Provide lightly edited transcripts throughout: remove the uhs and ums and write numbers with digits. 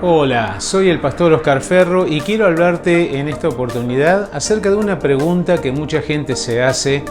Hola, soy el pastor Oscar Ferro y quiero hablarte en esta oportunidad acerca de una pregunta que mucha gente se hace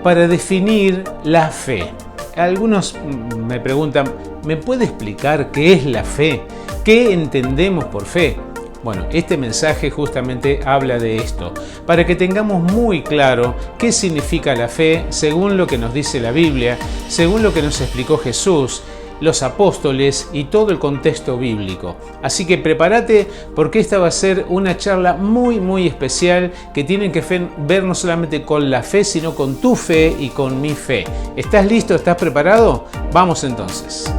para definir la fe. Algunos me preguntan, ¿me puede explicar qué es la fe? ¿Qué entendemos por fe? Bueno, este mensaje justamente habla de esto, para que tengamos muy claro qué significa la fe según lo que nos dice la Biblia, según lo que nos explicó Jesús, los apóstoles y todo el contexto bíblico. Así que prepárate porque esta va a ser una charla muy especial que tienen que ver no solamente con la fe, sino con tu fe y con mi fe. ¿Estás listo? ¿Estás preparado? Vamos entonces.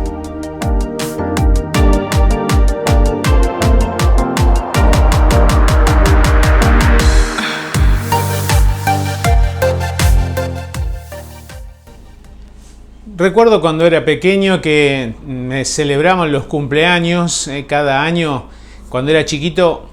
Recuerdo cuando era pequeño que me celebraban los cumpleaños cada año. Cuando era chiquito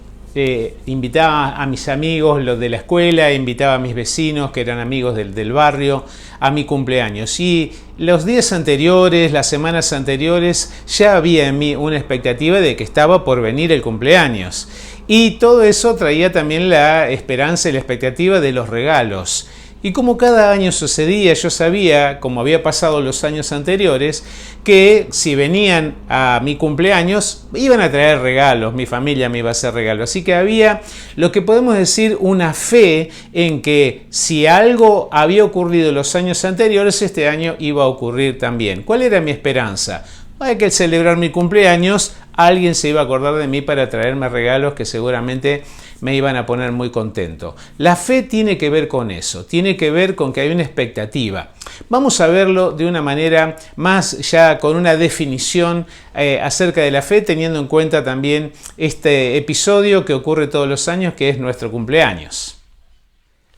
invitaba a mis amigos, los de la escuela, invitaba a mis vecinos que eran amigos del barrio a mi cumpleaños. Y los días anteriores, las semanas anteriores, ya había en mí una expectativa de que estaba por venir el cumpleaños. Y todo eso traía también la esperanza y la expectativa de los regalos. Y como cada año sucedía, yo sabía, como había pasado los años anteriores, que si venían a mi cumpleaños iban a traer regalos, mi familia me iba a hacer regalos. Así que había lo que podemos decir una fe en que si algo había ocurrido los años anteriores, este año iba a ocurrir también. ¿Cuál era mi esperanza? Hay que celebrar mi cumpleaños, alguien se iba a acordar de mí para traerme regalos que seguramente me iban a poner muy contento. La fe tiene que ver con eso, tiene que ver con que hay una expectativa. Vamos a verlo de una manera más ya con una definición acerca de la fe, teniendo en cuenta también este episodio que ocurre todos los años, que es nuestro cumpleaños.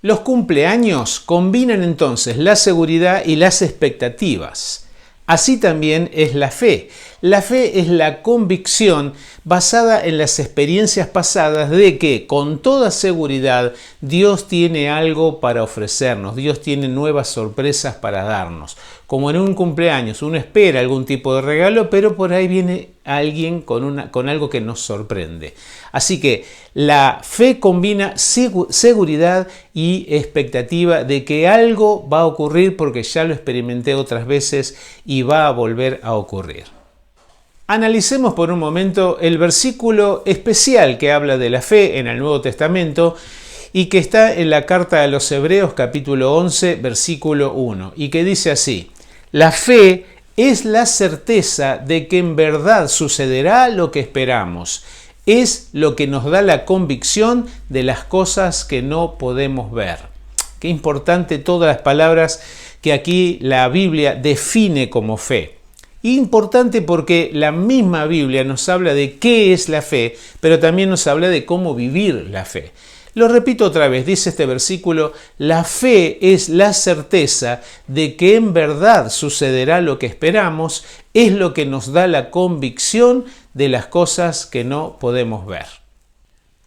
Los cumpleaños combinan entonces la seguridad y las expectativas. Así también es la fe. La fe es la convicción basada en las experiencias pasadas de que con toda seguridad Dios tiene algo para ofrecernos, Dios tiene nuevas sorpresas para darnos. Como en un cumpleaños uno espera algún tipo de regalo, pero por ahí viene alguien con algo que nos sorprende. Así que la fe combina seguridad y expectativa de que algo va a ocurrir porque ya lo experimenté otras veces y va a volver a ocurrir. Analicemos por un momento el versículo especial que habla de la fe en el Nuevo Testamento y que está en la carta a los Hebreos capítulo 11 versículo 1 y que dice así: la fe es la certeza de que en verdad sucederá lo que esperamos. Es lo que nos da la convicción de las cosas que no podemos ver. Qué importante todas las palabras que aquí la Biblia define como fe. Importante porque la misma Biblia nos habla de qué es la fe, pero también nos habla de cómo vivir la fe. Lo repito otra vez, dice este versículo: la fe es la certeza de que en verdad sucederá lo que esperamos, es lo que nos da la convicción de las cosas que no podemos ver.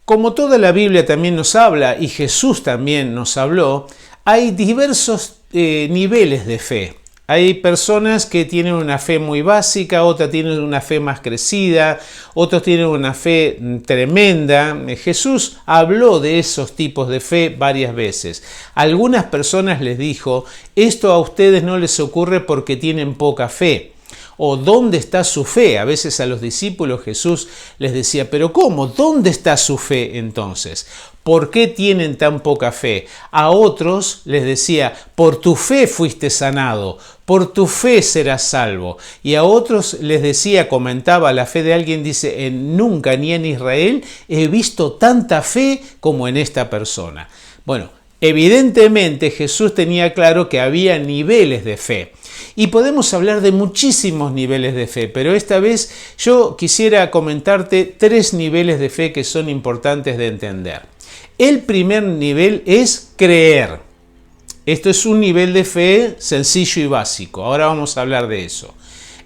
Como toda la Biblia también nos habla, y Jesús también nos habló, hay diversos niveles de fe. Hay personas que tienen una fe muy básica, otras tienen una fe más crecida, otros tienen una fe tremenda. Jesús habló de esos tipos de fe varias veces. A algunas personas les dijo: esto a ustedes no les ocurre porque tienen poca fe. O ¿dónde está su fe? A veces a los discípulos Jesús les decía: ¿pero cómo? ¿Dónde está su fe entonces? ¿Por qué tienen tan poca fe? A otros les decía: por tu fe fuiste sanado, por tu fe serás salvo. Y a otros les decía, comentaba la fe de alguien, dice: nunca ni en Israel he visto tanta fe como en esta persona. Bueno, evidentemente Jesús tenía claro que había niveles de fe. Y podemos hablar de muchísimos niveles de fe, pero esta vez yo quisiera comentarte 3 niveles de fe que son importantes de entender. El primer nivel es creer. Esto es un nivel de fe sencillo y básico. Ahora vamos a hablar de eso.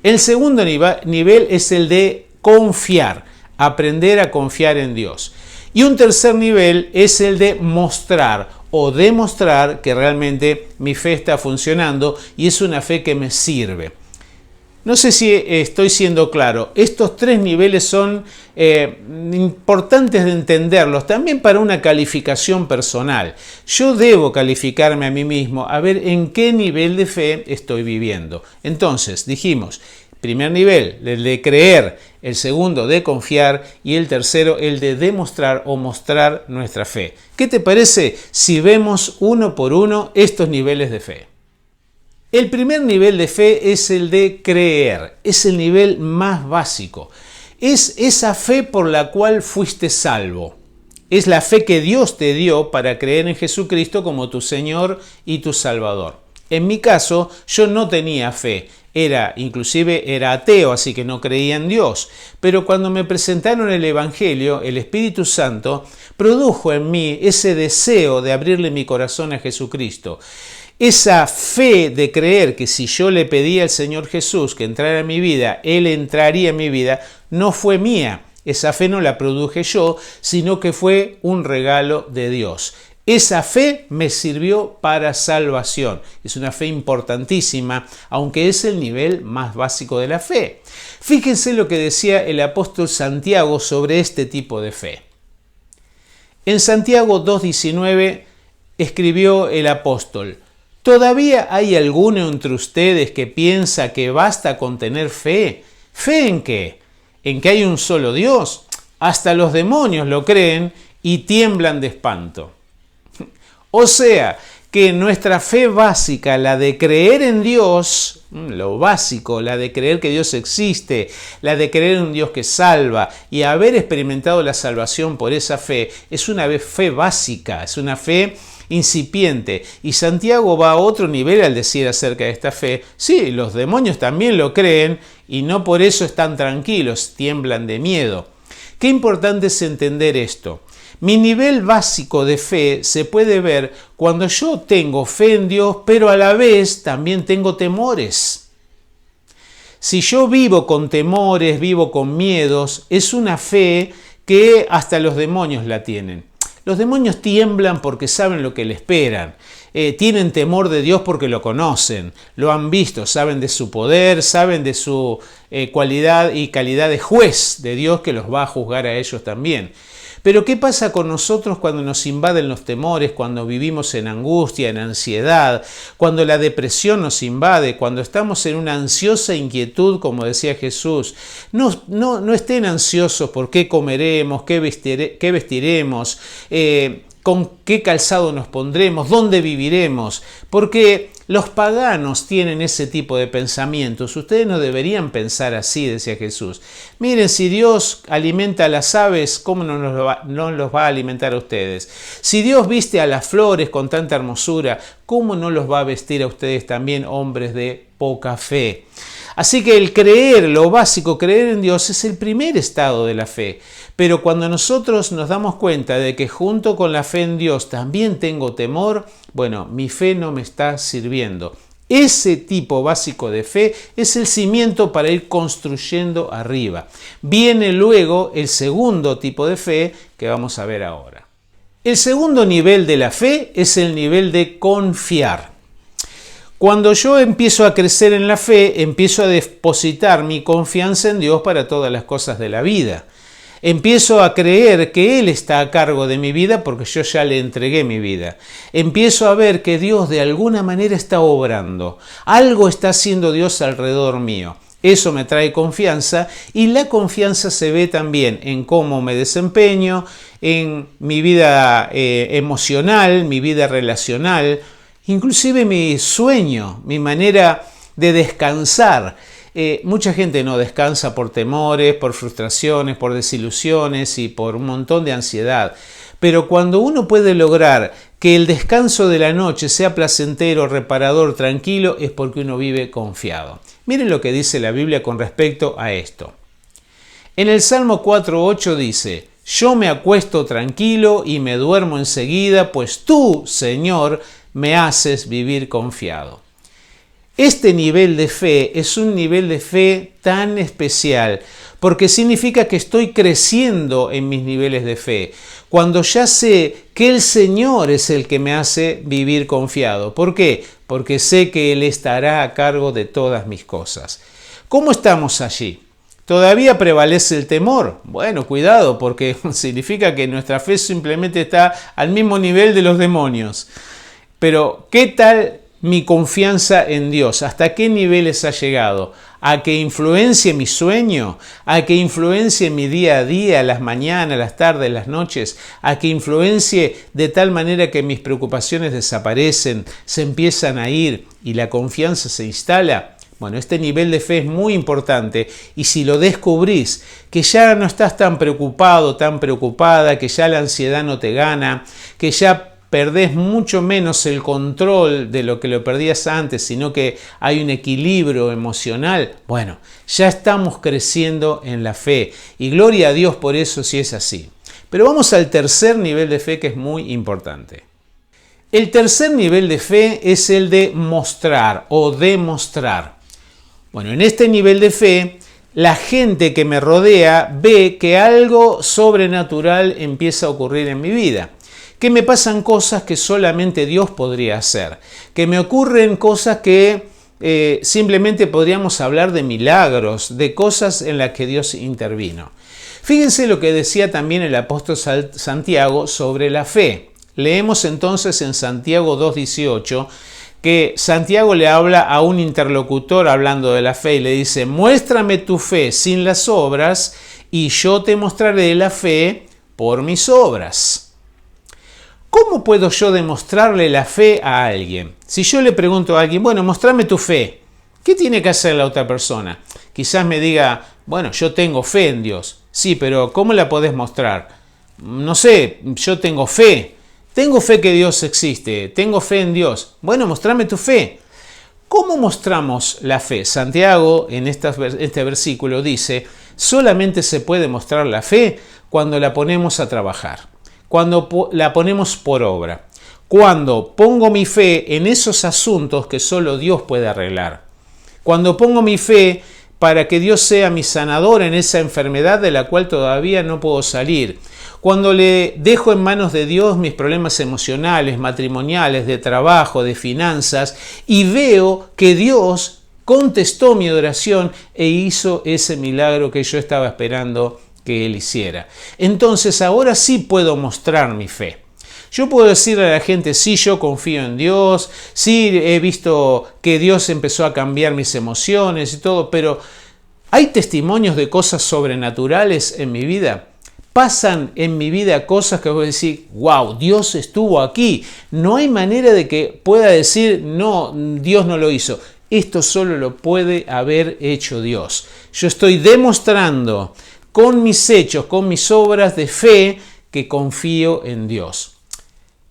El segundo nivel es el de confiar, aprender a confiar en Dios. Y un tercer nivel es el de mostrar o demostrar que realmente mi fe está funcionando y es una fe que me sirve. No sé si estoy siendo claro. Estos tres niveles son importantes de entenderlos, también para una calificación personal. Yo debo calificarme a mí mismo a ver en qué nivel de fe estoy viviendo. Entonces, dijimos, primer nivel, el de creer, el segundo de confiar y el tercero, el de demostrar o mostrar nuestra fe. ¿Qué te parece si vemos uno por uno estos niveles de fe? El primer nivel de fe es el de creer, es el nivel más básico. Es esa fe por la cual fuiste salvo. Es la fe que Dios te dio para creer en Jesucristo como tu Señor y tu Salvador. En mi caso, yo no tenía fe. Inclusive era ateo, así que no creía en Dios. Pero cuando me presentaron el Evangelio, el Espíritu Santo produjo en mí ese deseo de abrirle mi corazón a Jesucristo. Esa fe de creer que si yo le pedía al Señor Jesús que entrara en mi vida, Él entraría en mi vida, no fue mía. Esa fe no la produje yo, sino que fue un regalo de Dios. Esa fe me sirvió para salvación. Es una fe importantísima, aunque es el nivel más básico de la fe. Fíjense lo que decía el apóstol Santiago sobre este tipo de fe. En Santiago 2:19 escribió el apóstol: ¿Todavía hay alguno entre ustedes que piensa que basta con tener fe? ¿Fe en qué? ¿En que hay un solo Dios? Hasta los demonios lo creen y tiemblan de espanto. O sea, que nuestra fe básica, la de creer en Dios, lo básico, la de creer que Dios existe, la de creer en un Dios que salva y haber experimentado la salvación por esa fe, es una fe básica, es una fe incipiente. Y Santiago va a otro nivel al decir acerca de esta fe: sí, los demonios también lo creen y no por eso están tranquilos, tiemblan de miedo. Qué importante es entender esto. Mi nivel básico de fe se puede ver cuando yo tengo fe en Dios, pero a la vez también tengo temores. Si yo vivo con temores, vivo con miedos, es una fe que hasta los demonios la tienen. Los demonios tiemblan porque saben lo que le esperan. Tienen temor de Dios porque lo conocen, lo han visto, saben de su poder, saben de su cualidad y calidad de juez de Dios que los va a juzgar a ellos también. Pero ¿qué pasa con nosotros cuando nos invaden los temores, cuando vivimos en angustia, en ansiedad, cuando la depresión nos invade, cuando estamos en una ansiosa inquietud, como decía Jesús? No estén ansiosos por qué comeremos, qué vestiremos, con qué calzado nos pondremos, dónde viviremos, porque los paganos tienen ese tipo de pensamientos. Ustedes no deberían pensar así, decía Jesús. Miren, si Dios alimenta a las aves, ¿cómo no los va a alimentar a ustedes? Si Dios viste a las flores con tanta hermosura, ¿cómo no los va a vestir a ustedes también, hombres de poca fe? Así que el creer, lo básico, creer en Dios, es el primer estado de la fe. Pero cuando nosotros nos damos cuenta de que junto con la fe en Dios también tengo temor, bueno, mi fe no me está sirviendo. Ese tipo básico de fe es el cimiento para ir construyendo arriba. Viene luego el segundo tipo de fe que vamos a ver ahora. El segundo nivel de la fe es el nivel de confiar. Cuando yo empiezo a crecer en la fe, empiezo a depositar mi confianza en Dios para todas las cosas de la vida. Empiezo a creer que Él está a cargo de mi vida porque yo ya le entregué mi vida. Empiezo a ver que Dios de alguna manera está obrando. Algo está haciendo Dios alrededor mío. Eso me trae confianza y la confianza se ve también en cómo me desempeño, en mi vida emocional, mi vida relacional, inclusive mi sueño, mi manera de descansar. Mucha gente no descansa por temores, por frustraciones, por desilusiones y por un montón de ansiedad. Pero cuando uno puede lograr que el descanso de la noche sea placentero, reparador, tranquilo, es porque uno vive confiado. Miren lo que dice la Biblia con respecto a esto. En el Salmo 4:8 dice: yo me acuesto tranquilo y me duermo enseguida, pues tú, Señor, me haces vivir confiado. Este nivel de fe es un nivel de fe tan especial porque significa que estoy creciendo en mis niveles de fe. Cuando ya sé que el Señor es el que me hace vivir confiado. ¿Por qué? Porque sé que Él estará a cargo de todas mis cosas. ¿Cómo estamos allí? ¿Todavía prevalece el temor? Bueno, cuidado, porque significa que nuestra fe simplemente está al mismo nivel de los demonios. Pero, ¿qué tal mi confianza en Dios? ¿Hasta qué niveles ha llegado? ¿A que influencie mi sueño? ¿A que influencie mi día a día, las mañanas, las tardes, las noches? ¿A que influencie de tal manera que mis preocupaciones desaparecen, se empiezan a ir y la confianza se instala? Bueno, este nivel de fe es muy importante y si lo descubrís, que ya no estás tan preocupado, tan preocupada, que ya la ansiedad no te gana, que ya perdés mucho menos el control de lo que lo perdías antes, sino que hay un equilibrio emocional, bueno, ya estamos creciendo en la fe y gloria a Dios por eso si es así. Pero vamos al tercer nivel de fe que es muy importante. El tercer nivel de fe es el de mostrar o demostrar. Bueno, en este nivel de fe, la gente que me rodea ve que algo sobrenatural empieza a ocurrir en mi vida. Que me pasan cosas que solamente Dios podría hacer. Que me ocurren cosas que simplemente podríamos hablar de milagros, de cosas en las que Dios intervino. Fíjense lo que decía también el apóstol Santiago sobre la fe. Leemos entonces en Santiago 2:18 que Santiago le habla a un interlocutor hablando de la fe y le dice: muéstrame tu fe sin las obras y yo te mostraré la fe por mis obras. ¿Cómo puedo yo demostrarle la fe a alguien? Si yo le pregunto a alguien, bueno, mostrame tu fe, ¿qué tiene que hacer la otra persona? Quizás me diga, bueno, yo tengo fe en Dios. Sí, pero ¿cómo la podés mostrar? No sé, yo tengo fe. Tengo fe que Dios existe, tengo fe en Dios. Bueno, mostrame tu fe. ¿Cómo mostramos la fe? Santiago en este versículo dice, solamente se puede mostrar la fe cuando la ponemos a trabajar, cuando la ponemos por obra, cuando pongo mi fe en esos asuntos que solo Dios puede arreglar, cuando pongo mi fe para que Dios sea mi sanador en esa enfermedad de la cual todavía no puedo salir, cuando le dejo en manos de Dios mis problemas emocionales, matrimoniales, de trabajo, de finanzas, y veo que Dios contestó mi oración e hizo ese milagro que yo estaba esperando que Él hiciera. Entonces ahora sí puedo mostrar mi fe. Yo puedo decirle a la gente, sí, yo confío en Dios, sí, he visto que Dios empezó a cambiar mis emociones y todo, pero ¿hay testimonios de cosas sobrenaturales en mi vida? Pasan en mi vida cosas que voy a decir, wow, Dios estuvo aquí. No hay manera de que pueda decir, no, Dios no lo hizo. Esto solo lo puede haber hecho Dios. Yo estoy demostrando con mis hechos, con mis obras de fe, que confío en Dios.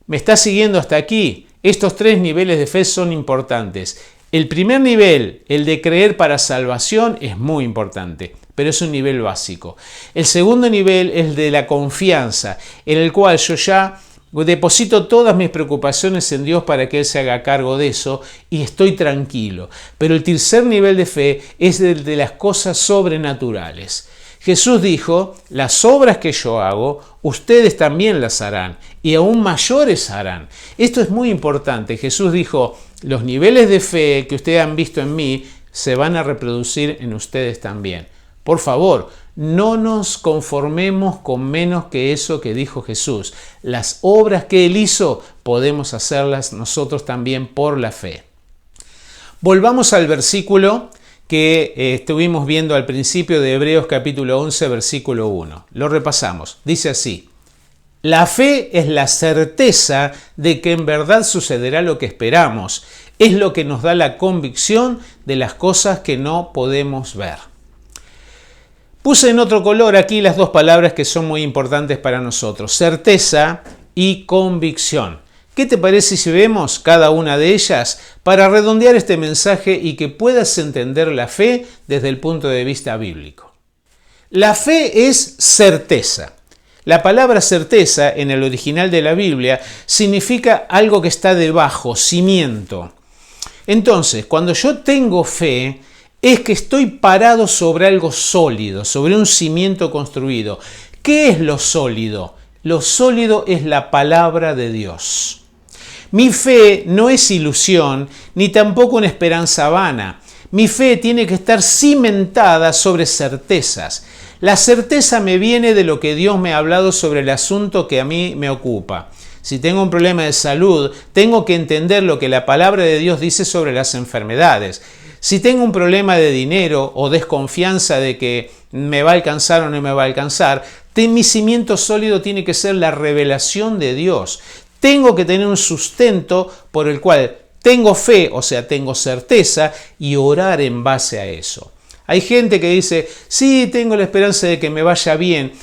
¿Me está siguiendo hasta aquí? Estos tres niveles de fe son importantes. El primer nivel, el de creer para salvación, es muy importante, pero es un nivel básico. El segundo nivel es el de la confianza, en el cual yo ya deposito todas mis preocupaciones en Dios para que Él se haga cargo de eso y estoy tranquilo. Pero el tercer nivel de fe es el de las cosas sobrenaturales. Jesús dijo, las obras que yo hago, ustedes también las harán y aún mayores harán. Esto es muy importante. Jesús dijo, los niveles de fe que ustedes han visto en mí se van a reproducir en ustedes también. Por favor, no nos conformemos con menos que eso que dijo Jesús. Las obras que Él hizo podemos hacerlas nosotros también por la fe. Volvamos al versículo que estuvimos viendo al principio de Hebreos capítulo 11, versículo 1. Lo repasamos. Dice así: la fe es la certeza de que en verdad sucederá lo que esperamos. Es lo que nos da la convicción de las cosas que no podemos ver. Puse en otro color aquí las dos palabras que son muy importantes para nosotros: certeza y convicción. ¿Qué te parece si vemos cada una de ellas para redondear este mensaje y que puedas entender la fe desde el punto de vista bíblico? La fe es certeza. La palabra certeza en el original de la Biblia significa algo que está debajo, cimiento. Entonces, cuando yo tengo fe, es que estoy parado sobre algo sólido, sobre un cimiento construido. ¿Qué es lo sólido? Lo sólido es la palabra de Dios. Mi fe no es ilusión, ni tampoco una esperanza vana. Mi fe tiene que estar cimentada sobre certezas. La certeza me viene de lo que Dios me ha hablado sobre el asunto que a mí me ocupa. Si tengo un problema de salud, tengo que entender lo que la palabra de Dios dice sobre las enfermedades. Si tengo un problema de dinero o desconfianza de que me va a alcanzar o no me va a alcanzar, mi cimiento sólido tiene que ser la revelación de Dios. Tengo que tener un sustento por el cual tengo fe, o sea, tengo certeza, y orar en base a eso. Hay gente que dice, sí, tengo la esperanza de que me vaya bien.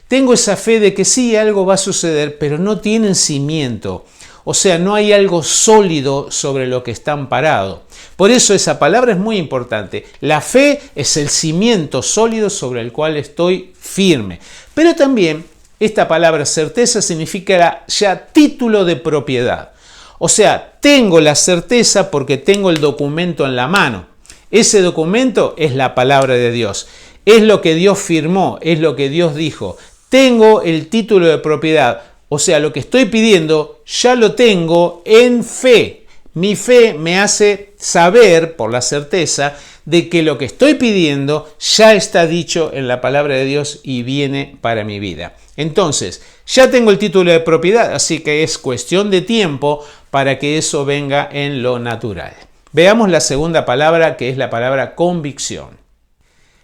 Tengo esa fe de que sí, algo va a suceder, pero no tienen cimiento. O sea, no hay algo sólido sobre lo que están parados. Por eso esa palabra es muy importante. La fe es el cimiento sólido sobre el cual estoy firme. Pero también esta palabra certeza significa ya título de propiedad. O sea, tengo la certeza porque tengo el documento en la mano. Ese documento es la palabra de Dios. Es lo que Dios firmó, es lo que Dios dijo. Tengo el título de propiedad. O sea, lo que estoy pidiendo ya lo tengo en fe. Mi fe me hace saber, por la certeza, de que lo que estoy pidiendo ya está dicho en la palabra de Dios y viene para mi vida. Entonces, ya tengo el título de propiedad, así que es cuestión de tiempo para que eso venga en lo natural. Veamos la segunda palabra, que es la palabra convicción.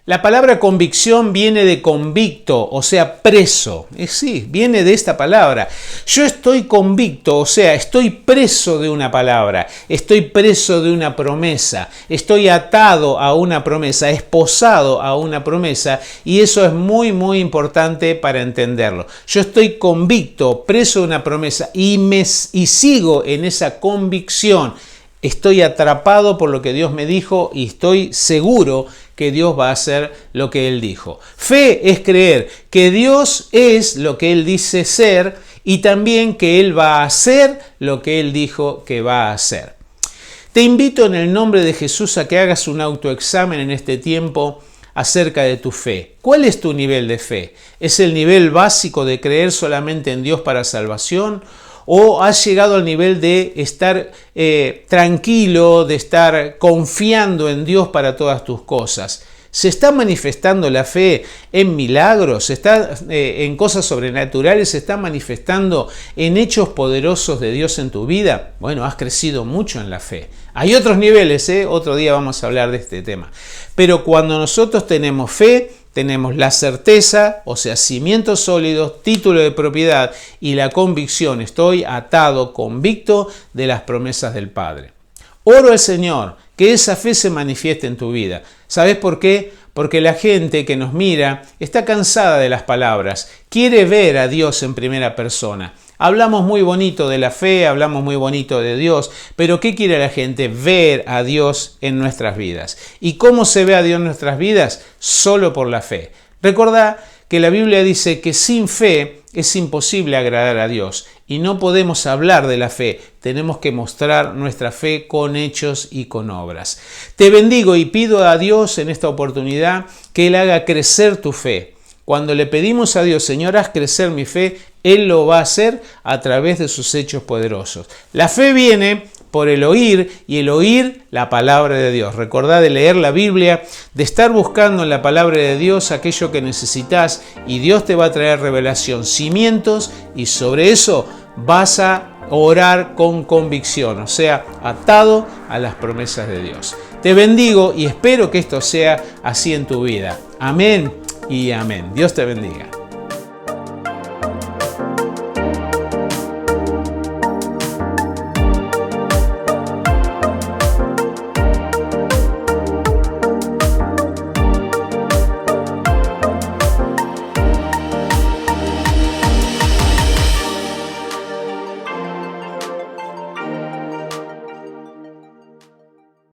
La palabra convicción viene de convicto, o sea, preso. Sí, viene de esta palabra. Yo estoy convicto, o sea, estoy preso de una palabra, estoy preso de una promesa, estoy atado a una promesa, esposado a una promesa, y eso es muy, muy importante para entenderlo. Yo estoy convicto, preso de una promesa, y sigo en esa convicción. Estoy atrapado por lo que Dios me dijo y estoy seguro que Dios va a hacer lo que Él dijo. Fe es creer que Dios es lo que Él dice ser y también que Él va a hacer lo que Él dijo que va a hacer. Te invito en el nombre de Jesús a que hagas un autoexamen en este tiempo acerca de tu fe. ¿Cuál es tu nivel de fe? ¿Es el nivel básico de creer solamente en Dios para salvación? ¿O has llegado al nivel de estar tranquilo, de estar confiando en Dios para todas tus cosas? ¿Se está manifestando la fe en milagros? ¿Se está en cosas sobrenaturales? ¿Se está manifestando en hechos poderosos de Dios en tu vida? Bueno, has crecido mucho en la fe. Hay otros niveles, otro día vamos a hablar de este tema. Pero cuando nosotros tenemos fe, tenemos la certeza, o sea, cimientos sólidos, título de propiedad y la convicción. Estoy atado, convicto de las promesas del Padre. Oro al Señor que esa fe se manifieste en tu vida. ¿Sabes por qué? Porque la gente que nos mira está cansada de las palabras, quiere ver a Dios en primera persona. Hablamos muy bonito de la fe, hablamos muy bonito de Dios, pero ¿qué quiere la gente? Ver a Dios en nuestras vidas. ¿Y cómo se ve a Dios en nuestras vidas? Solo por la fe. Recordá que la Biblia dice que sin fe es imposible agradar a Dios y no podemos hablar de la fe, tenemos que mostrar nuestra fe con hechos y con obras. Te bendigo y pido a Dios en esta oportunidad que Él haga crecer tu fe. Cuando le pedimos a Dios, Señor, haz crecer mi fe, Él lo va a hacer a través de sus hechos poderosos. La fe viene por el oír y el oír la palabra de Dios. Recordá de leer la Biblia, de estar buscando en la palabra de Dios aquello que necesitas y Dios te va a traer revelación, cimientos y sobre eso vas a orar con convicción, o sea, atado a las promesas de Dios. Te bendigo y espero que esto sea así en tu vida. Amén y amén. Dios te bendiga.